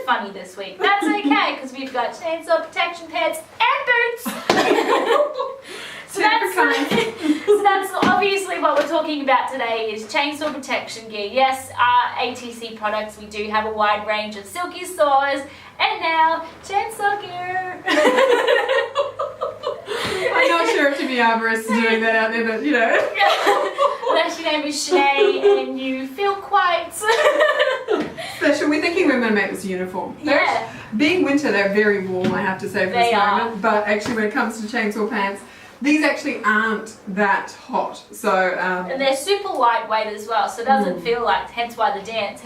funny this week. That's okay, because we've got chainsaw protection pants and boots. So that's obviously what we're talking about today is chainsaw protection gear. Yes, our ATC products, we do have a wide range of Silky Saws and now chainsaw gear. I'm not sure if to be arborists doing that out there, but you know. Unless your name is Sheane and you feel quite special. We're thinking we're going to make this uniform. Yeah. Being winter, they're very warm, I have to say, for this moment. But actually, when it comes to chainsaw pants, these actually aren't that hot. So and they're super lightweight as well, so it doesn't feel like, hence why the dance,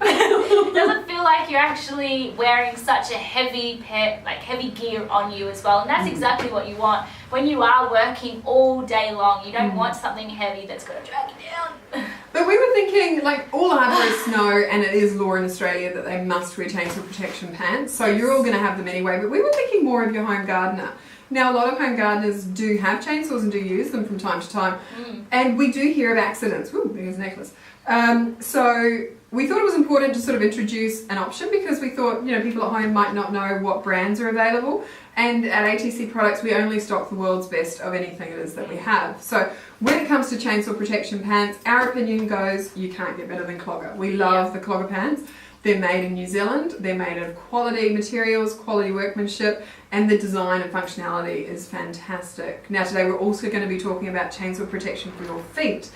it doesn't feel like you're actually wearing such a heavy heavy gear on you as well, and that's exactly what you want when you are working all day long. You don't want something heavy that's going to drag you down. But we were thinking, like all arborists know, and it is law in Australia that they must wear chainsaw protection pants, so you're all going to have them anyway, but we were thinking more of your home gardener. Now, a lot of home gardeners do have chainsaws and do use them from time to time, and we do hear of accidents. Ooh, there's a necklace. So we thought it was important to sort of introduce an option because we thought, you know, people at home might not know what brands are available, and at ATC Products we only stock the world's best of anything it is that we have. So when it comes to chainsaw protection pants, our opinion goes, you can't get better than Clogger. We love the Clogger pants. They're made in New Zealand, they're made of quality materials, quality workmanship, and the design and functionality is fantastic. Now today we're also going to be talking about chainsaw protection for your feet.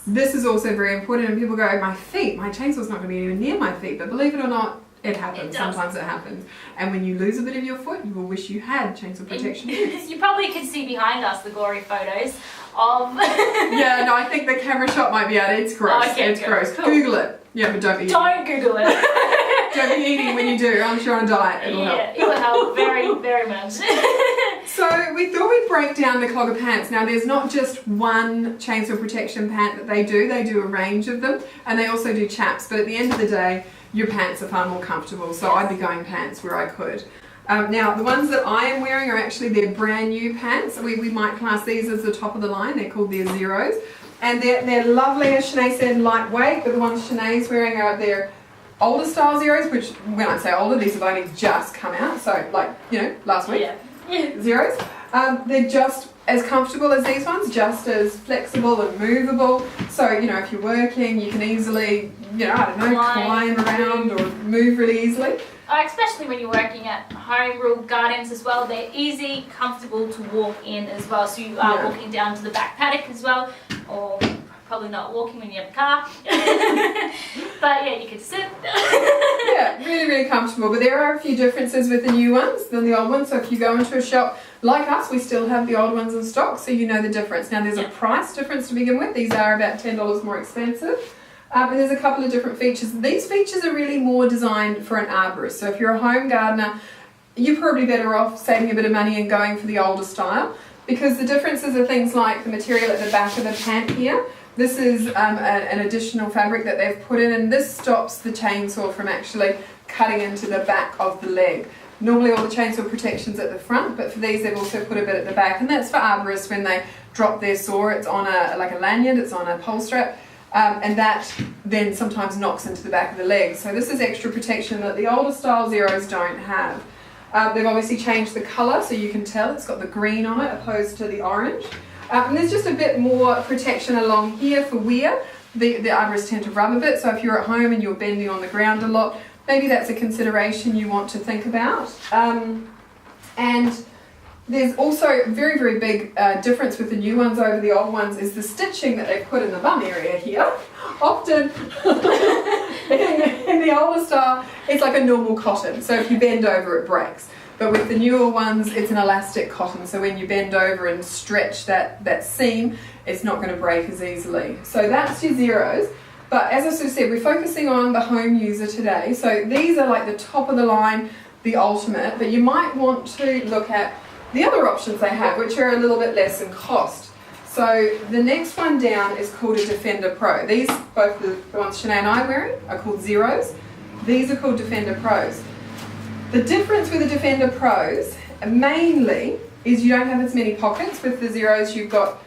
This is also very important, and people go, my feet, my chainsaw's not going to be anywhere near my feet, but believe it or not, it happens. Sometimes it happens. And when you lose a bit of your foot, you will wish you had chainsaw protection. You probably can see behind us the gory photos of... Yeah, no, I think the camera shot might be out. It's gross. Oh, okay, it's gross. Cool. Google it. Yeah, but don't be Don't Google it. Don't be eating when you do. I'm sure on a diet it'll help. Yeah, it will help very, very much. So we thought we'd break down the Clogger pants. Now there's not just one chainsaw protection pant that they do a range of them, and they also do chaps, but at the end of the day your pants are far more comfortable, so I'd be going pants where I could. Now the ones that I am wearing are actually their brand new pants. We might class these as the top of the line. They're called their Zeros, and they're lovely, as Shenae said, lightweight, but the ones Shenae's wearing are their older style Zeros, which when I say older, these have only just come out, so like, you know, last week. Yeah. Zeros. They're just as comfortable as these ones, just as flexible and movable. So, you know, if you're working, you can easily, you know, I don't know, climb around or move really easily. Especially when you're working at home, rural gardens as well. They're easy, comfortable to walk in as well. So you are walking down to the back paddock as well, or probably not walking when you have a car. But yeah, you could sit. Yeah, really, really comfortable. But there are a few differences with the new ones than the old ones. So if you go into a shop like us, we still have the old ones in stock, so you know the difference. Now there's a price difference to begin with. These are about $10 more expensive. And there's a couple of different features. These features are really more designed for an arborist. So if you're a home gardener, you're probably better off saving a bit of money and going for the older style, because the differences are things like the material at the back of the pant here. This is an additional fabric that they've put in, and this stops the chainsaw from actually cutting into the back of the leg. Normally all the chainsaw protection's at the front, but for these they've also put a bit at the back, and that's for arborists when they drop their saw. It's on like a lanyard, it's on a pole strap, and that then sometimes knocks into the back of the leg. So this is extra protection that the older style Zeros don't have. They've obviously changed the colour, so you can tell it's got the green on it opposed to the orange. And there's just a bit more protection along here for wear. The arborists tend to rub a bit, so if you're at home and you're bending on the ground a lot, maybe that's a consideration you want to think about. And there's also a very, very big difference with the new ones over the old ones is the stitching that they've put in the bum area here. Often in the older style, it's like a normal cotton, so if you bend over it breaks. But with the newer ones, it's an elastic cotton, so when you bend over and stretch that seam, it's not going to break as easily. So that's your Zeros. But as I sort of said, we're focusing on the home user today. So these are like the top of the line, the ultimate, but you might want to look at the other options they have, which are a little bit less in cost. So the next one down is called a Defender Pro. These, both the ones Shenae and I are wearing, are called Zeros. These are called Defender Pros. The difference with the Defender Pros mainly is you don't have as many pockets. With the Zeros you've got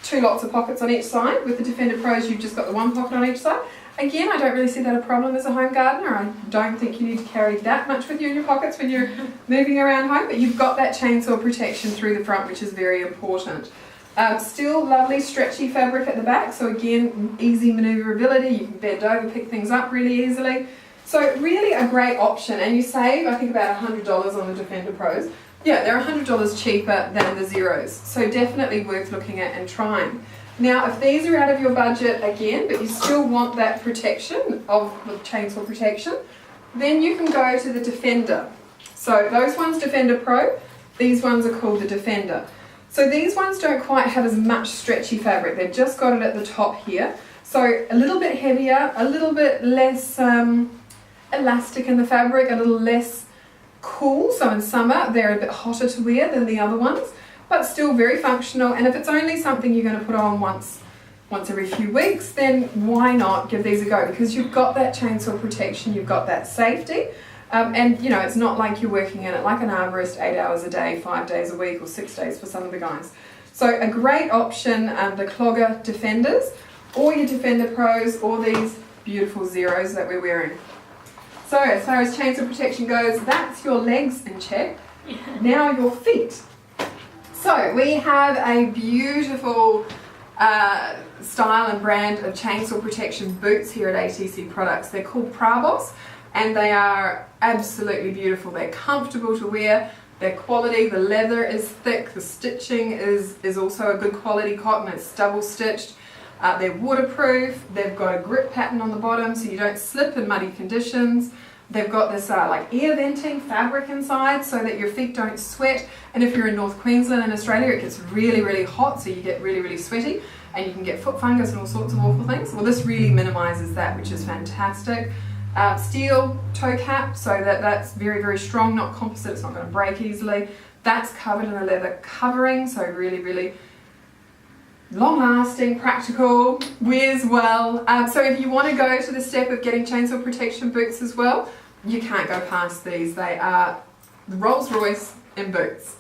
two lots of pockets on each side. With the Defender Pros you've just got the one pocket on each side. Again, I don't really see that a problem as a home gardener. I don't think you need to carry that much with you in your pockets when you're moving around home, but you've got that chainsaw protection through the front, which is very important. Still lovely stretchy fabric at the back, so again, easy manoeuvrability. You can bend over, pick things up really easily. So really a great option, and you save, I think, about $100 on the Defender Pros. Yeah, they're $100 cheaper than the Zeros, so definitely worth looking at and trying. Now, if these are out of your budget again, but you still want that protection of the chainsaw protection, then you can go to the Defender. So those ones Defender Pro, these ones are called the Defender. So these ones don't quite have as much stretchy fabric. They've just got it at the top here. So a little bit heavier, a little bit less elastic in the fabric, a little less cool. So in summer, they're a bit hotter to wear than the other ones, but still very functional. And if it's only something you're going to put on once every few weeks, then why not give these a go? Because you've got that chainsaw protection, you've got that safety, and you know, it's not like you're working in it like an arborist 8 hours a day, 5 days a week, or 6 days for some of the guys. So a great option, the Clogger Defenders, or your Defender Pros, or these beautiful Zeros that we're wearing. So as far as chainsaw protection goes, that's your legs in check. Now your feet. So we have a beautiful style and brand of chainsaw protection boots here at ATC Products. They're called Prabos, and they are absolutely beautiful. They're comfortable to wear, they're quality, the leather is thick, the stitching is also a good quality cotton, it's double stitched. They're waterproof, they've got a grip pattern on the bottom so you don't slip in muddy conditions. They've got this like air venting fabric inside so that your feet don't sweat. And if you're in North Queensland in Australia, it gets really, really hot, so you get really, really sweaty and you can get foot fungus and all sorts of awful things. Well, this really minimises that, which is fantastic. Steel toe cap, so that's very, very strong, not composite, it's not going to break easily. That's covered in a leather covering, so really, really long lasting, practical, wears well. So if you want to go to the step of getting chainsaw protection boots as well, you can't go past these. They are the Rolls Royce in boots.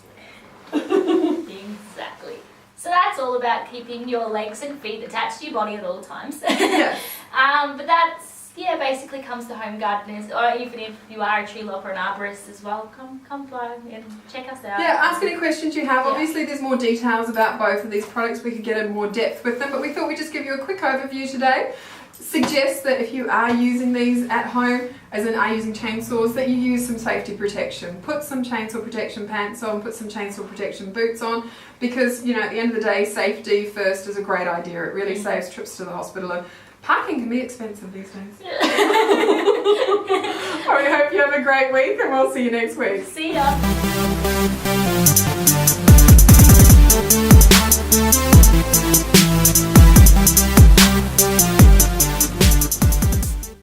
Exactly. So that's all about keeping your legs and feet attached to your body at all times. Yes. But that's, yeah, basically comes to home gardeners, or even if you are a tree lop or an arborist as well, come by and check us out. Yeah, ask any questions you have. Yeah. Obviously there's more details about both of these products. We could get in more depth with them, but we thought we'd just give you a quick overview today. Suggest that if you are using these at home, as in are using chainsaws, that you use some safety protection. Put some chainsaw protection pants on, put some chainsaw protection boots on, because, you know, at the end of the day, safety first is a great idea. It really saves trips to the hospital, and parking can be expensive these days. We hope you have a great week, and we'll see you next week. See ya.